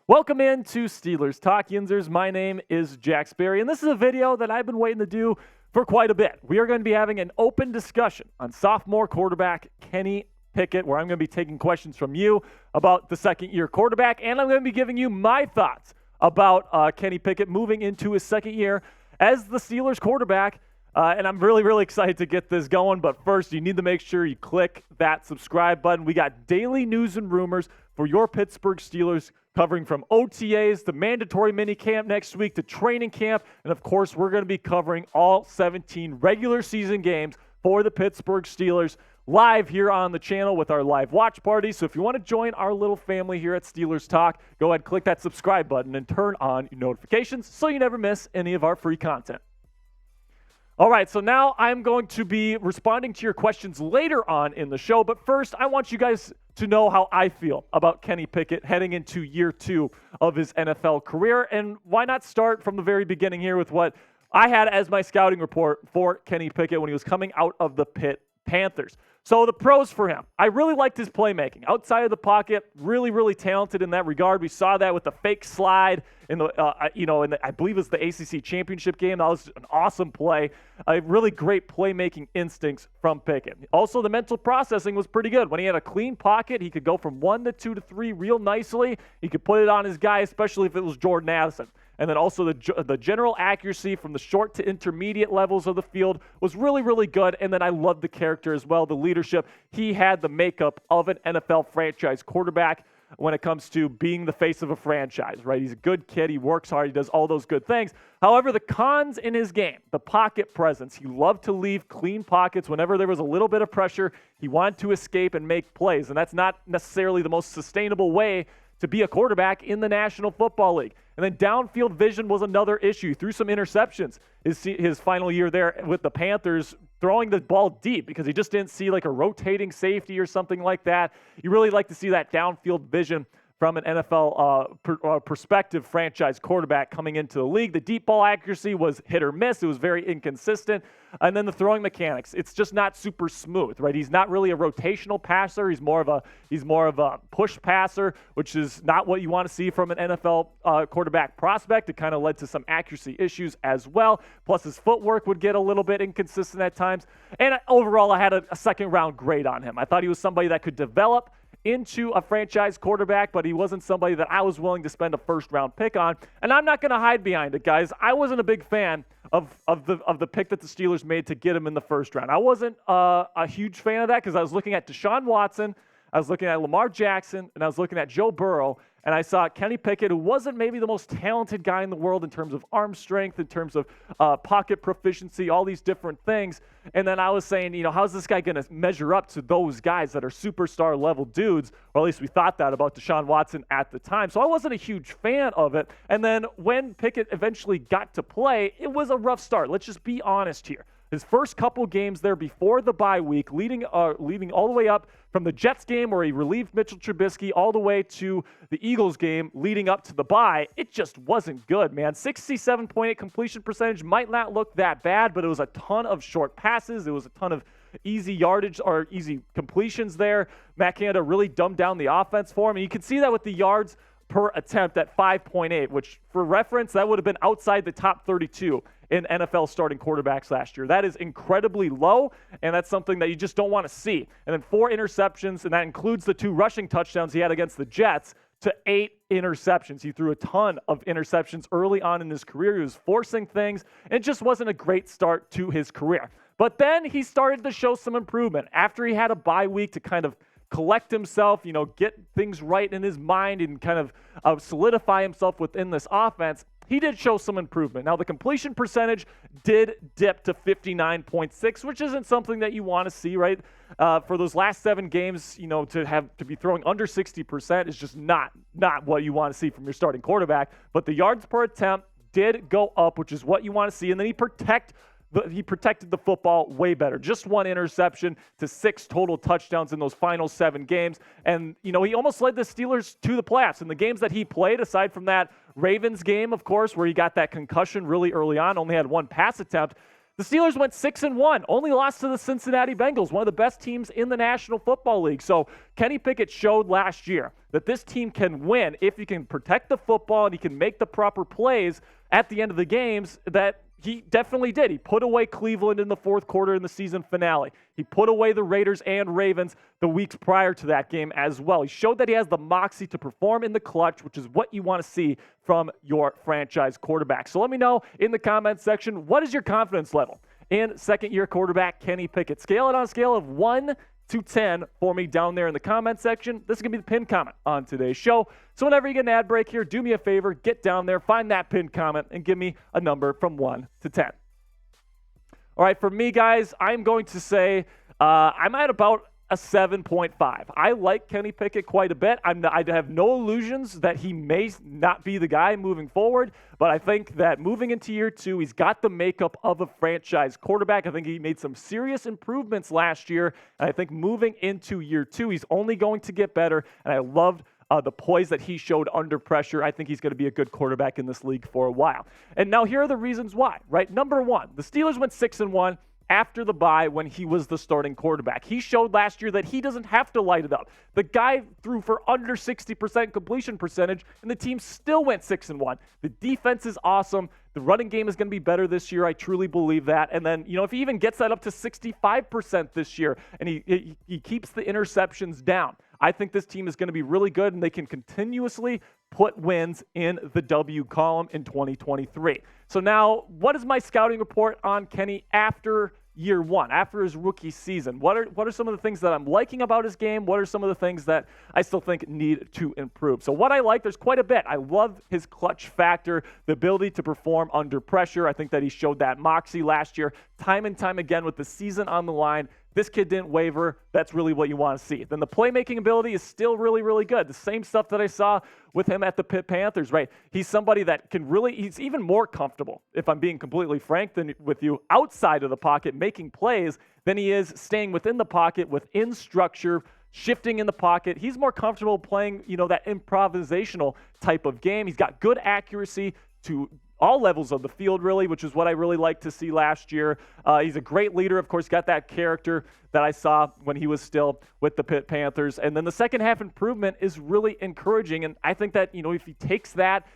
Welcome into Steelers Talk, Yinzers. My name is Jack Sperry, and this is a video that I've been waiting to do for quite a bit. We are going to be having an open discussion on sophomore quarterback Kenny Pickett, where I'm going to be taking questions from you about the second-year quarterback, and I'm going to be giving you my thoughts about Kenny Pickett moving into his second year as the Steelers quarterback. And I'm really excited to get this going. But first, you need to make sure you click that subscribe button. We got daily news and rumors for your Pittsburgh Steelers, covering from OTAs to mandatory minicamp next week to training camp. And, of course, we're going to be covering all 17 regular season games for the Pittsburgh Steelers live here on the channel with our live watch party. So if you want to join our little family here at Steelers Talk, go ahead, click that subscribe button and turn on your notifications so you never miss any of our free content. All right, so now I'm going to be responding to your questions later on in the show, but first I want you guys to know how I feel about Kenny Pickett heading into year 2 of his NFL career, and why not start from the very beginning here with what I had as my scouting report for Kenny Pickett when he was coming out of the Pitt Panthers. So the pros for him, I really liked his playmaking. Outside of the pocket, really talented in that regard. We saw that with the fake slide in the, I believe it was the ACC championship game. That was an awesome play. Really great playmaking instincts from Pickett. Also, the mental processing was pretty good. When he had a clean pocket, he could go from 1 to 2 to 3 real nicely. He could put it on his guy, especially if it was Jordan Addison. And then also the general accuracy from the short to intermediate levels of the field was really good. And then I loved the character as well, the leadership. He had the makeup of an NFL franchise quarterback when it comes to being the face of a franchise, right? He's a good kid. He works hard. He does all those good things. However, the cons in his game, the pocket presence, he loved to leave clean pockets. Whenever there was a little bit of pressure, he wanted to escape and make plays. And that's not necessarily the most sustainable way to be a quarterback in the National Football League. And then downfield vision was another issue. He threw some interceptions his final year there with the Panthers, throwing the ball deep because he just didn't see like a rotating safety or something like that. You really like to see that downfield vision from an NFL perspective franchise quarterback coming into the league. The deep ball accuracy was hit or miss. It was very inconsistent. And then the throwing mechanics, it's just not super smooth, right? He's not really a rotational passer. He's more of a push passer, which is not what you want to see from an NFL quarterback prospect. It kind of led to some accuracy issues as well. Plus his footwork would get a little bit inconsistent at times. And overall, I had a second round grade on him. I thought he was somebody that could develop into a franchise quarterback, but he wasn't somebody that I was willing to spend a first-round pick on. And I'm not going to hide behind it, guys. I wasn't a big fan of the pick that the Steelers made to get him in the first round. I wasn't a huge fan of that because I was looking at Deshaun Watson, I was looking at Lamar Jackson, and I was looking at Joe Burrow, and I saw Kenny Pickett, who wasn't maybe the most talented guy in the world in terms of arm strength, in terms of pocket proficiency, all these different things. And then I was saying, how's this guy going to measure up to those guys that are superstar level dudes? Or at least we thought that about Deshaun Watson at the time. So I wasn't a huge fan of it. And then when Pickett eventually got to play, it was a rough start. Let's just be honest here. His first couple games there before the bye week, leading all the way up from the Jets game where he relieved Mitchell Trubisky all the way to the Eagles game leading up to the bye, it just wasn't good, man. 67.8 completion percentage might not look that bad, but it was a ton of short passes. It was a ton of easy yardage or easy completions there. Matt Canada really dumbed down the offense for him. And you can see that with the yards per attempt at 5.8, which for reference, that would have been outside the top 32 in NFL starting quarterbacks last year. That is incredibly low, and that's something that you just don't want to see. And then 4 interceptions, and that includes the 2 rushing touchdowns he had against the Jets, to 8 interceptions. He threw a ton of interceptions early on in his career. He was forcing things, and it just wasn't a great start to his career. But then he started to show some improvement after he had a bye week to kind of collect himself, get things right in his mind and kind of solidify himself within this offense. He did show some improvement. Now, the completion percentage did dip to 59.6, which isn't something that you want to see, right? For those last 7 games, to be throwing under 60% is just not what you want to see from your starting quarterback. But the yards per attempt did go up, which is what you want to see. And then he protected the football way better. Just 1 interception to 6 total touchdowns in those final 7 games. And, he almost led the Steelers to the playoffs. In the games that he played, aside from that Ravens game, of course, where he got that concussion really early on, only had 1 pass attempt, The Steelers went 6-1, only lost to the Cincinnati Bengals, one of the best teams in the National Football League. So Kenny Pickett showed last year that this team can win if he can protect the football and he can make the proper plays at the end of the games that he definitely did. He put away Cleveland in the fourth quarter in the season finale. He put away the Raiders and Ravens the weeks prior to that game as well. He showed that he has the moxie to perform in the clutch, which is what you want to see from your franchise quarterback. So let me know in the comments section, what is your confidence level in second-year quarterback Kenny Pickett? Scale it on a scale of 1 to 10 for me down there in the comment section. This is going to be the pinned comment on today's show. So whenever you get an ad break here, do me a favor, get down there, find that pinned comment, and give me a number from 1 to 10. All right, for me, guys, I'm going to say I'm at about a 7.5. I like Kenny Pickett quite a bit. I have no illusions that he may not be the guy moving forward, but I think that moving into year 2, he's got the makeup of a franchise quarterback. I think he made some serious improvements last year, and I think moving into year 2, he's only going to get better, and I loved the poise that he showed under pressure. I think he's going to be a good quarterback in this league for a while. And now here are the reasons why, right? Number one, the Steelers went 6-1 after the bye when he was the starting quarterback. He showed last year that he doesn't have to light it up. The guy threw for under 60% completion percentage, and the team still went 6-1. The defense is awesome. The running game is going to be better this year. I truly believe that. And then, if he even gets that up to 65% this year, and he keeps the interceptions down, I think this team is going to be really good, and they can continuously put wins in the W column in 2023. So now, what is my scouting report on Kenny after year 1, after his rookie season? What are some of the things that I'm liking about his game? What are some of the things that I still think need to improve? So what I like, there's quite a bit. I love his clutch factor, the ability to perform under pressure. I think that he showed that moxie last year, time and time again with the season on the line. This kid didn't waver. That's really what you want to see. Then the playmaking ability is still really, really good. The same stuff that I saw with him at the Pitt Panthers, right? He's somebody that he's even more comfortable, if I'm being completely frank with you, outside of the pocket, making plays than he is staying within the pocket, within structure, shifting in the pocket. He's more comfortable playing, that improvisational type of game. He's got good accuracy to all levels of the field, really, which is what I really liked to see last year. He's a great leader. Of course, got that character that I saw when he was still with the Pitt Panthers. And then the second half improvement is really encouraging. And I think that, if he takes that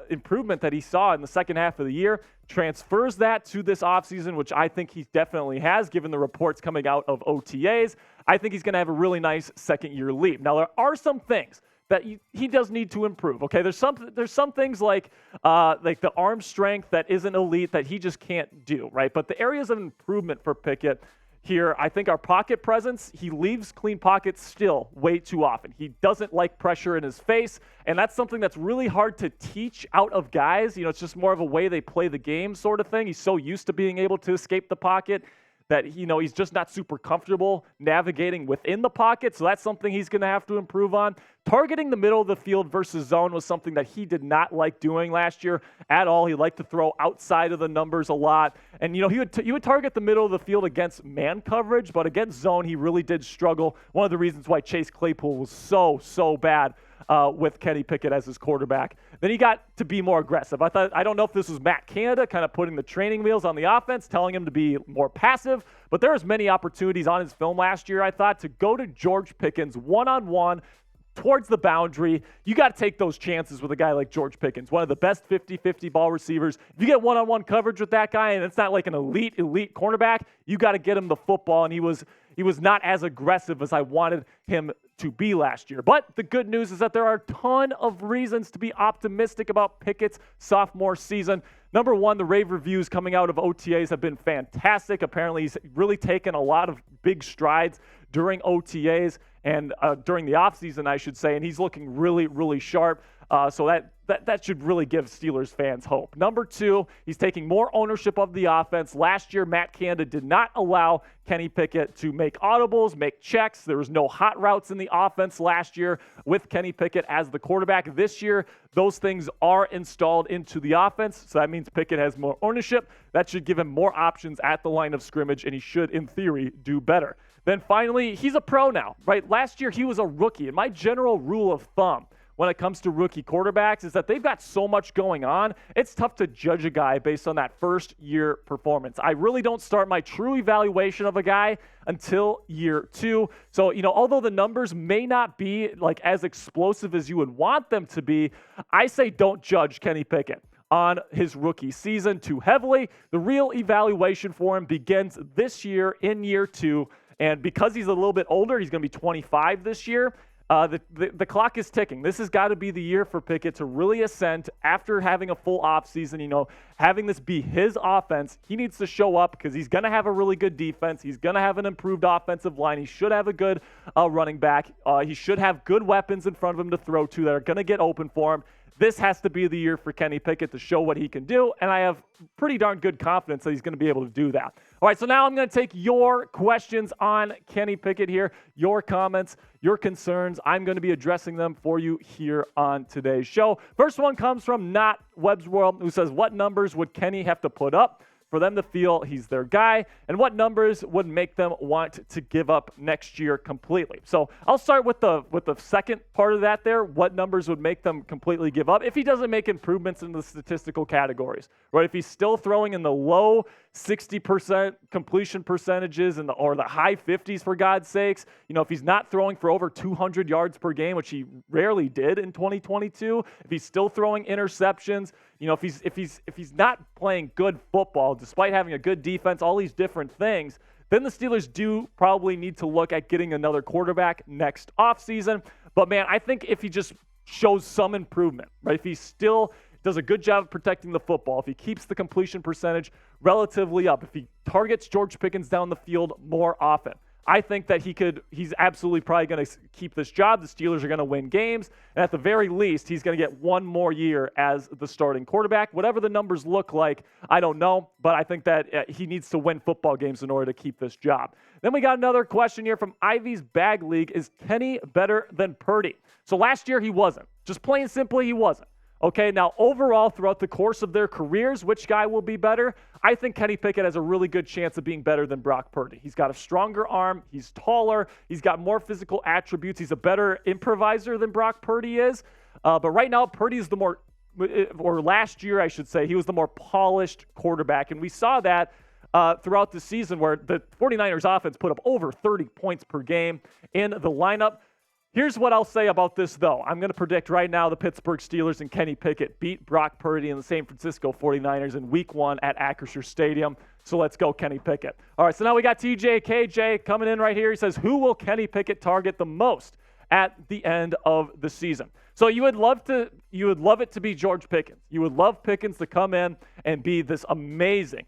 improvement that he saw in the second half of the year, transfers that to this offseason, which I think he definitely has, given the reports coming out of OTAs, I think he's going to have a really nice second-year leap. Now, there are some things that he does need to improve. Okay, there's some things like the arm strength that isn't elite that he just can't do, right? But the areas of improvement for Pickett here, I think our pocket presence, he leaves clean pockets still way too often. He doesn't like pressure in his face, and that's something that's really hard to teach out of guys. It's just more of a way they play the game sort of thing. He's so used to being able to escape the pocket that, he's just not super comfortable navigating within the pocket. So that's something he's going to have to improve on. Targeting the middle of the field versus zone was something that he did not like doing last year at all. He liked to throw outside of the numbers a lot. And, he would target the middle of the field against man coverage, but against zone, he really did struggle. One of the reasons why Chase Claypool was so bad with Kenny Pickett as his quarterback. Then he got to be more aggressive. I don't know if this was Matt Canada kind of putting the training wheels on the offense, telling him to be more passive, but there was many opportunities on his film last year, I thought, to go to George Pickens one-on-one towards the boundary. You got to take those chances with a guy like George Pickens, one of the best 50-50 ball receivers. If you get one-on-one coverage with that guy, and it's not like an elite cornerback, you got to get him the football, and he was not as aggressive as I wanted him to be last year. But the good news is that there are a ton of reasons to be optimistic about Pickett's sophomore season. Number one, the rave reviews coming out of OTAs have been fantastic. Apparently, he's really taken a lot of big strides during OTAs and during the offseason, I should say, and he's looking really, really sharp. So that should really give Steelers fans hope. Number two, he's taking more ownership of the offense. Last year, Matt Canada did not allow Kenny Pickett to make audibles, make checks. There was no hot routes in the offense last year with Kenny Pickett as the quarterback. This year, those things are installed into the offense, so that means Pickett has more ownership. That should give him more options at the line of scrimmage, and he should, in theory, do better. Then finally, he's a pro now, right? Last year, he was a rookie, and my general rule of thumb when it comes to rookie quarterbacks is that they've got so much going on. It's tough to judge a guy based on that first-year performance. I really don't start my true evaluation of a guy until year 2. So, although the numbers may not be like as explosive as you would want them to be, I say don't judge Kenny Pickett on his rookie season too heavily. The real evaluation for him begins this year in year 2. And because he's a little bit older, he's going to be 25 this year. The clock is ticking. This has got to be the year for Pickett to really ascend after having a full offseason, having this be his offense. He needs to show up because he's going to have a really good defense. He's going to have an improved offensive line. He should have a good running back. He should have good weapons in front of him to throw to that are going to get open for him. This has to be the year for Kenny Pickett to show what he can do, and I have pretty darn good confidence that he's going to be able to do that. All right, so now I'm going to take your questions on Kenny Pickett here, your comments, your concerns. I'm going to be addressing them for you here on today's show. First one comes from Not Webb's World, who says, what numbers would Kenny have to put up for them to feel he's their guy, and what numbers would make them want to give up next year completely? So I'll start with the second part of that there. What numbers would make them completely give up if he doesn't make improvements in the statistical categories, right? If he's still throwing in the low 60% completion percentages or the high 50s, for God's sakes, if he's not throwing for over 200 yards per game, which he rarely did in 2022, if he's still throwing interceptions, if he's not playing good football despite having a good defense, all these different things, then the Steelers do probably need to look at getting another quarterback next offseason. But man, I think if he just shows some improvement, right? If he still does a good job of protecting the football, if he keeps the completion percentage relatively up, if he targets George Pickens down the field more often, I think that he's absolutely probably going to keep this job. The Steelers are going to win games. And at the very least, he's going to get one more year as the starting quarterback. Whatever the numbers look like, I don't know. But I think that he needs to win football games in order to keep this job. Then we got another question here from Ivy's Bag League. Is Kenny better than Purdy? So last year he wasn't. Just plain simply, he wasn't. Okay, now overall, throughout the course of their careers, which guy will be better? I think Kenny Pickett has a really good chance of being better than Brock Purdy. He's got a stronger arm. He's taller. He's got more physical attributes. He's a better improviser than Brock Purdy is. But right now, Purdy is last year, I should say, he was the more polished quarterback. And we saw that throughout the season where the 49ers offense put up over 30 points per game in the lineup. Here's what I'll say about this, though. I'm going to predict right now the Pittsburgh Steelers and Kenny Pickett beat Brock Purdy and the San Francisco 49ers in Week 1 at Acrisure Stadium. So let's go Kenny Pickett. All right, so now we got TJ KJ coming in right here. He says, who will Kenny Pickett target the most at the end of the season? So you would love it to be George Pickens. You would love Pickens to come in and be this amazing,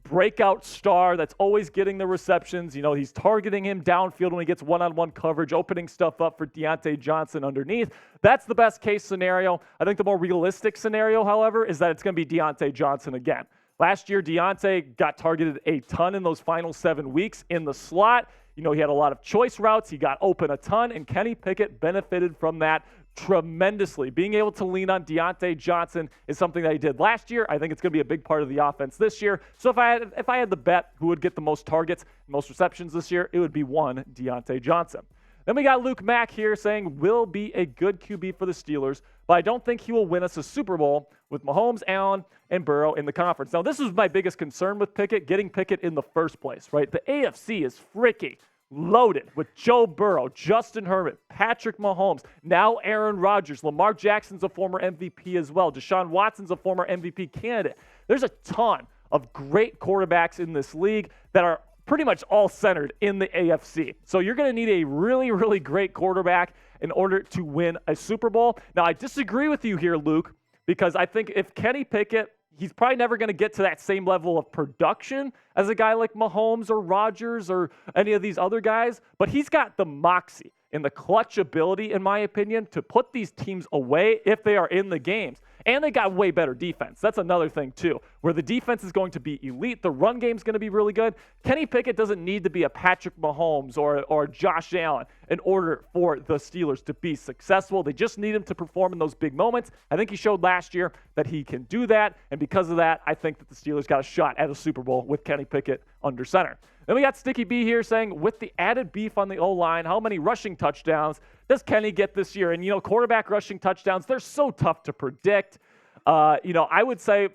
breakout star that's always getting the receptions. He's targeting him downfield when he gets one-on-one coverage, opening stuff up for Deontay Johnson underneath. That's the best case scenario. I think the more realistic scenario, however, is that it's going to be Deontay Johnson again. Last year, Deontay got targeted a ton in those final 7 weeks in the slot. He had a lot of choice routes. He got open a ton, and Kenny Pickett benefited from that tremendously. Being able to lean on Deontay Johnson is something that he did last year. I think it's going to be a big part of the offense this year. So if I had the bet who would get the most targets, most receptions this year, it would be one Deontay Johnson. Then we got Luke Mack here saying, will be a good QB for the Steelers, but I don't think he will win us a Super Bowl with Mahomes, Allen, and Burrow in the conference. Now, this was my biggest concern with Pickett, getting Pickett in the first place, right? The AFC is freaky loaded with Joe Burrow, Justin Herbert, Patrick Mahomes, now Aaron Rodgers. Lamar Jackson's a former MVP as well. Deshaun Watson's a former MVP candidate. There's a ton of great quarterbacks in this league that are pretty much all centered in the AFC. So you're going to need a really, really great quarterback in order to win a Super Bowl. Now, I disagree with you here, Luke, because I think if Kenny Pickett, he's probably never going to get to that same level of production as a guy like Mahomes or Rodgers or any of these other guys, but he's got the moxie and the clutch ability, in my opinion, to put these teams away if they are in the games. And they got way better defense. That's another thing, too, where the defense is going to be elite. The run game is going to be really good. Kenny Pickett doesn't need to be a Patrick Mahomes or Josh Allen in order for the Steelers to be successful. They just need him to perform in those big moments. I think he showed last year that he can do that. And because of that, I think that the Steelers got a shot at a Super Bowl with Kenny Pickett under center. Then we got Sticky B here saying, with the added beef on the O-line, how many rushing touchdowns does Kenny get this year? And, quarterback rushing touchdowns, they're so tough to predict. I would say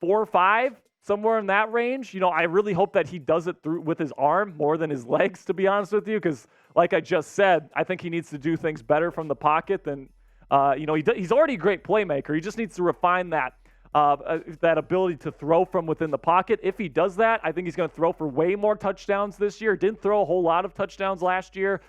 4 or 5, somewhere in that range. I really hope that he does it through with his arm more than his legs, to be honest with you, because like I just said, I think he needs to do things better from the pocket than, he's already a great playmaker. He just needs to refine that ability to throw from within the pocket. If he does that, I think he's going to throw for way more touchdowns this year. Didn't throw a whole lot of touchdowns last year.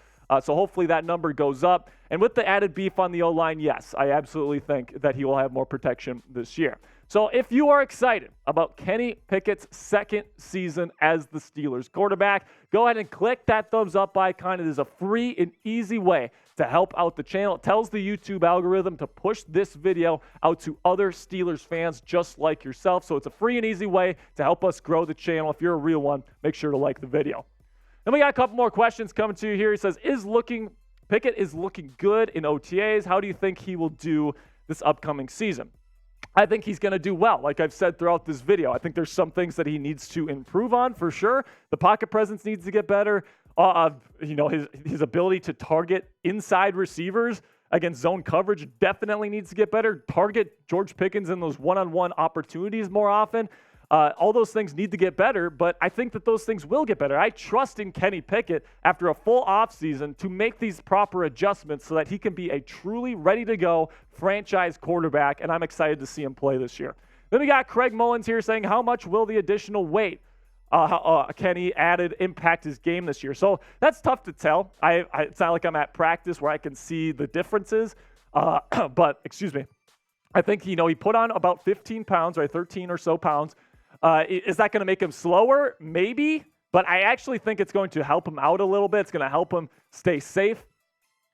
So hopefully that number goes up. And with the added beef on the O-line, yes, I absolutely think that he will have more protection this year. So if you are excited about Kenny Pickett's second season as the Steelers quarterback, go ahead and click that thumbs up icon. It is a free and easy way to help out the channel. It tells the YouTube algorithm to push this video out to other Steelers fans just like yourself. So it's a free and easy way to help us grow the channel. If you're a real one, make sure to like the video. Then we got a couple more questions coming to you here. He says, Pickett is looking good in OTAs. How do you think he will do this upcoming season? I think he's going to do well. Like I've said throughout this video, I think there's some things that he needs to improve on for sure. The pocket presence needs to get better. His ability to target inside receivers against zone coverage definitely needs to get better. Target George Pickens in those one-on-one opportunities more often. All those things need to get better, but I think that those things will get better. I trust in Kenny Pickett after a full offseason to make these proper adjustments so that he can be a truly ready-to-go franchise quarterback, and I'm excited to see him play this year. Then we got Craig Mullins here saying, how much will the additional weight Kenny added impact his game this year? So that's tough to tell. It's not like I'm at practice where I can see the differences, but excuse me. I think, he put on about 15 pounds, right, 13 or so pounds. Is that going to make him slower? Maybe, but I actually think it's going to help him out a little bit. It's going to help him stay safe.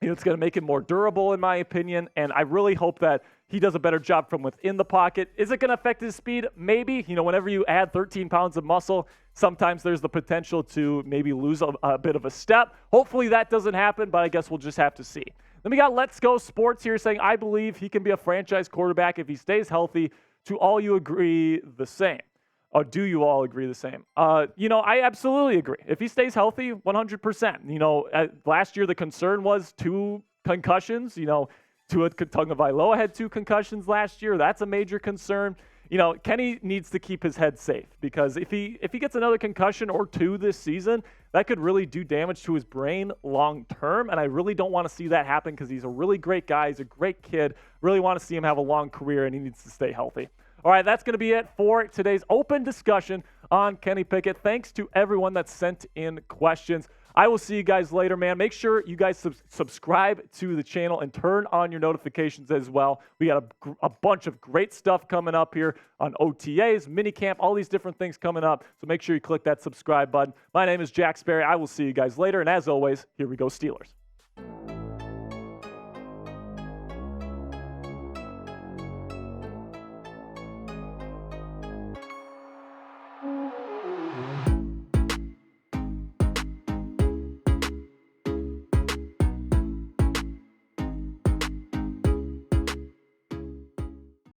It's going to make him more durable, in my opinion, and I really hope that he does a better job from within the pocket. Is it going to affect his speed? Maybe. Whenever you add 13 pounds of muscle, sometimes there's the potential to maybe lose a bit of a step. Hopefully that doesn't happen, but I guess we'll just have to see. Then we got Let's Go Sports here saying, I believe he can be a franchise quarterback if he stays healthy. Do all you agree the same? Or do you all agree the same? I absolutely agree. If he stays healthy, 100%. Last year the concern was 2 concussions. Tua Tagovailoa had 2 concussions last year. That's a major concern. Kenny needs to keep his head safe because if he gets another concussion or 2 this season, that could really do damage to his brain long term. And I really don't want to see that happen because he's a really great guy. He's a great kid. Really want to see him have a long career, and he needs to stay healthy. All right, that's going to be it for today's open discussion on Kenny Pickett. Thanks to everyone that sent in questions. I will see you guys later, man. Make sure you guys subscribe to the channel and turn on your notifications as well. We got a bunch of great stuff coming up here on OTAs, minicamp, all these different things coming up. So make sure you click that subscribe button. My name is Jack Sperry. I will see you guys later. And as always, here we go, Steelers.